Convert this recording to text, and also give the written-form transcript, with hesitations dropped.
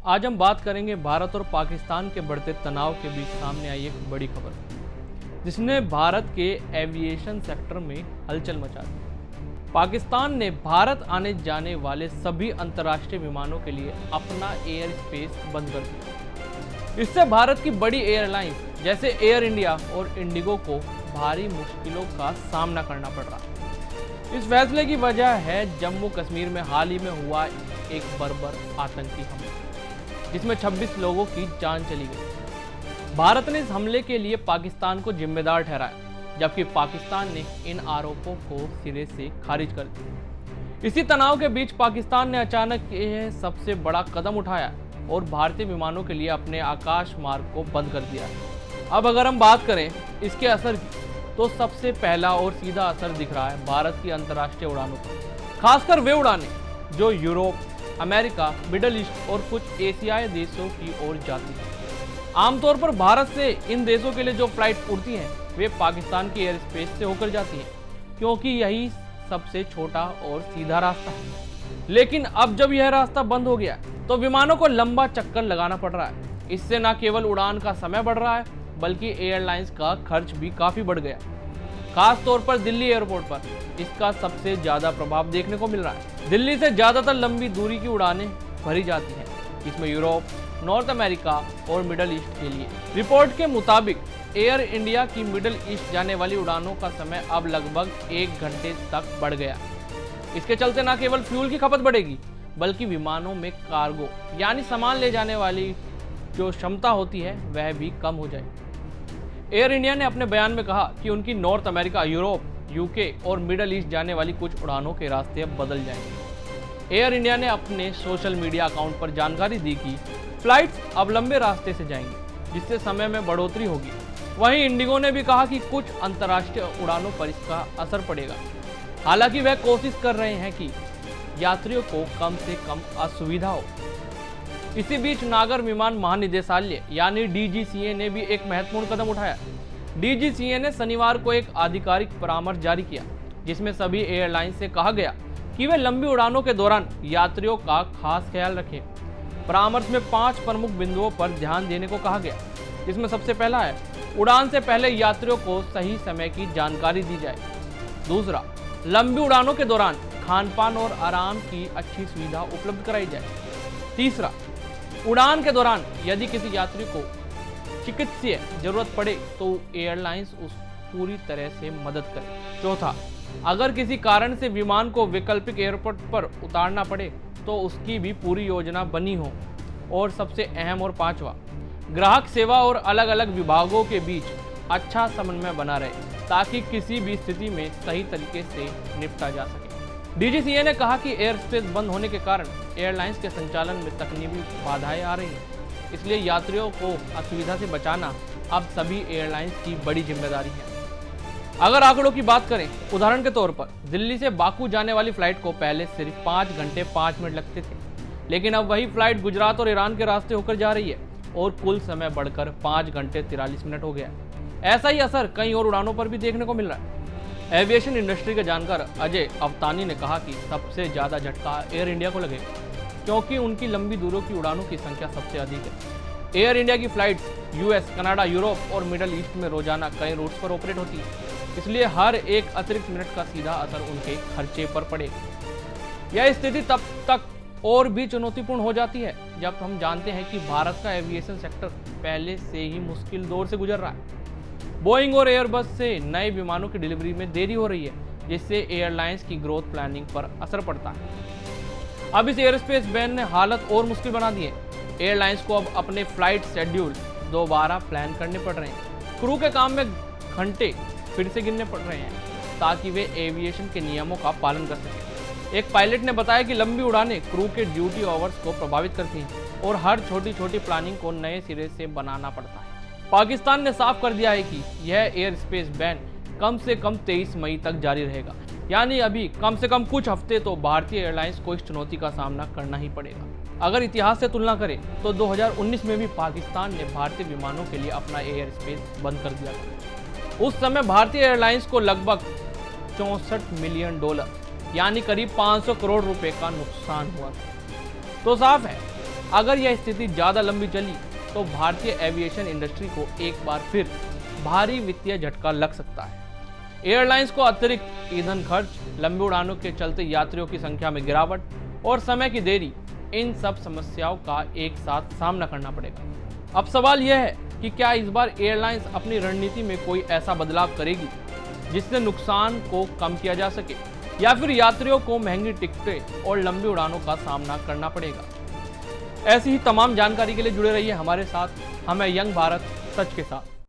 आज हम बात करेंगे भारत और पाकिस्तान के बढ़ते तनाव के बीच सामने आई एक बड़ी खबर, जिसने भारत के एविएशन सेक्टर में हलचल मचा दी। पाकिस्तान ने भारत आने जाने वाले सभी अंतर्राष्ट्रीय विमानों के लिए अपना एयर स्पेस बंद कर दिया। इससे भारत की बड़ी एयरलाइंस जैसे एयर इंडिया और इंडिगो को भारी मुश्किलों का सामना करना पड़ रहा है। इस फैसले की वजह है जम्मू कश्मीर में हाल ही में हुआ एक बर्बर आतंकी हमला, जिसमें 26 लोगों की जान चली गई। भारत ने इस हमले के लिए पाकिस्तान को जिम्मेदार ठहराया, जबकि पाकिस्तान ने इन आरोपों को सिरे से खारिज कर दिया। इसी तनाव के बीच पाकिस्तान ने अचानक यह सबसे बड़ा कदम उठाया और भारतीय विमानों के लिए अपने आकाश मार्ग को बंद कर दिया। अब अगर हम बात करें इसके असर की, तो सबसे पहला और सीधा असर दिख रहा है भारत की अंतर्राष्ट्रीय उड़ानों पर, खासकर वे उड़ानें जो यूरोप, अमेरिका, मिडल ईस्ट और कुछ एशियाई देशों की ओर जाती है। आमतौर पर भारत से इन देशों के लिए जो फ्लाइट उड़ती हैं, वे पाकिस्तान की एयर स्पेस से होकर जाती हैं, क्योंकि यही सबसे छोटा और सीधा रास्ता है। लेकिन अब जब यह रास्ता बंद हो गया, तो विमानों को लंबा चक्कर लगाना पड़ रहा है। इससे न केवल उड़ान का समय बढ़ रहा है, बल्कि एयरलाइंस का खर्च भी काफी बढ़ गया। खास तौर पर दिल्ली एयरपोर्ट पर इसका सबसे ज्यादा प्रभाव देखने को मिल रहा है। दिल्ली से ज्यादातर लंबी दूरी की उड़ानें भरी जाती हैं, इसमें यूरोप, नॉर्थ अमेरिका और मिडल ईस्ट के लिए। रिपोर्ट के मुताबिक एयर इंडिया की मिडल ईस्ट जाने वाली उड़ानों का समय अब लगभग 1 घंटे तक बढ़ गया। इसके चलते न केवल फ्यूल की खपत बढ़ेगी, बल्कि विमानों में कार्गो यानी सामान ले जाने वाली जो क्षमता होती है वह भी कम हो जाएगी। एयर इंडिया ने अपने बयान में कहा कि उनकी नॉर्थ अमेरिका, यूरोप, यूके और मिडल ईस्ट जाने वाली कुछ उड़ानों के रास्ते अब बदल जाएंगे। एयर इंडिया ने अपने सोशल मीडिया अकाउंट पर जानकारी दी कि फ्लाइट्स अब लंबे रास्ते से जाएंगी, जिससे समय में बढ़ोतरी होगी। वहीं इंडिगो ने भी कहा कि कुछ अंतर्राष्ट्रीय उड़ानों पर इसका असर पड़ेगा। हालांकि वह कोशिश कर रहे हैं कि यात्रियों को कम से कम असुविधा हो। इसी बीच नागर विमान महानिदेशालय यानी डीजीसीए ने भी एक महत्वपूर्ण कदम उठाया। डीजीसीए ने शनिवार को एक आधिकारिक परामर्श जारी किया, जिसमें सभी एयरलाइंस से कहा गया कि वे लंबी उड़ानों के दौरान यात्रियों का खास ख्याल रखें। परामर्श में 5 प्रमुख बिंदुओं पर ध्यान देने को कहा गया, जिसमें सबसे पहला है उड़ान से पहले यात्रियों को सही समय की जानकारी दी जाए। दूसरा, लंबी उड़ानों के दौरान खान-पान और आराम की अच्छी सुविधा उपलब्ध कराई जाए। तीसरा, उड़ान के दौरान यदि किसी यात्री को चिकित्सीय जरूरत पड़े तो एयरलाइंस उस पूरी तरह से मदद करे। चौथा, अगर किसी कारण से विमान को वैकल्पिक एयरपोर्ट पर उतारना पड़े तो उसकी भी पूरी योजना बनी हो। और सबसे अहम और पांचवा, ग्राहक सेवा और अलग अलग विभागों के बीच अच्छा समन्वय बना रहे, ताकि किसी भी स्थिति में सही तरीके से निपटा जा सके। डीजीसीए ने कहा कि एयर स्पेस बंद होने के कारण एयरलाइंस के संचालन में तकनीकी बाधाएं आ रही हैं, इसलिए यात्रियों को असुविधा से बचाना अब सभी एयरलाइंस की बड़ी जिम्मेदारी है। अगर आंकड़ों की बात करें, उदाहरण के तौर पर दिल्ली से बाकू जाने वाली फ्लाइट को पहले सिर्फ 5 घंटे 5 मिनट लगते थे, लेकिन अब वही फ्लाइट गुजरात और ईरान के रास्ते होकर जा रही है और कुल समय बढ़कर 5 घंटे 43 मिनट हो गया। ऐसा ही असर कई और उड़ानों पर भी देखने को मिल रहा है। एविएशन इंडस्ट्री के जानकार अजय अवतानी ने कहा कि सबसे ज्यादा झटका एयर इंडिया को लगेगा, क्योंकि उनकी लंबी दूरों की उड़ानों की संख्या सबसे अधिक है। एयर इंडिया की फ्लाइट्स यूएस, कनाडा, यूरोप और मिडल ईस्ट में रोजाना कई रूट्स पर ऑपरेट होती है, इसलिए हर एक अतिरिक्त मिनट का सीधा असर उनके खर्चे पर पड़ेगा। यह स्थिति तब तक और भी चुनौतीपूर्ण हो जाती है जब हम जानते हैं कि भारत का एविएशन सेक्टर पहले से ही मुश्किल दौर से गुजर रहा है। बोइंग और एयरबस से नए विमानों की डिलीवरी में देरी हो रही है, जिससे एयरलाइंस की ग्रोथ प्लानिंग पर असर पड़ता है। अब इस एयरस्पेस बैन ने हालत और मुश्किल बना दी है। एयरलाइंस को अब अपने फ्लाइट शेड्यूल दोबारा प्लान करने पड़ रहे हैं। क्रू के काम में घंटे फिर से गिनने पड़ रहे हैं, ताकि वे एविएशन के नियमों का पालन कर सकें। एक पायलट ने बताया कि लंबी उड़ानें क्रू के ड्यूटी आवर्स को प्रभावित करती हैं और हर छोटी छोटी प्लानिंग को नए सिरे से बनाना पड़ता है। पाकिस्तान ने साफ कर दिया है कि यह एयर स्पेस बैन कम से कम 23 मई तक जारी रहेगा, यानी अभी कम से कम कुछ हफ्ते तो भारतीय एयरलाइंस को इस चुनौती का सामना करना ही पड़ेगा। अगर इतिहास से तुलना करें तो 2019 में भी पाकिस्तान ने भारतीय विमानों के लिए अपना एयर स्पेस बंद कर दिया था। उस समय भारतीय एयरलाइंस को लगभग $64 मिलियन यानी करीब 500 करोड़ रुपए का नुकसान हुआ था। तो साफ है अगर यह स्थिति ज़्यादा लंबी चली तो भारतीय एविएशन इंडस्ट्री को एक बार फिर भारी वित्तीय झटका लग सकता है। एयरलाइंस को अतिरिक्त ईंधन खर्च, लंबी उड़ानों के चलते यात्रियों की संख्या में गिरावट और समय की देरी, इन सब समस्याओं का एक साथ सामना करना पड़ेगा। अब सवाल यह है कि क्या इस बार एयरलाइंस अपनी रणनीति में कोई ऐसा बदलाव करेगी जिससे नुकसान को कम किया जा सके, या फिर यात्रियों को महंगी टिकटें और लंबी उड़ानों का सामना करना पड़ेगा। ऐसी ही तमाम जानकारी के लिए जुड़े रहिए हमारे साथ। हम हैं यंग भारत सच के साथ।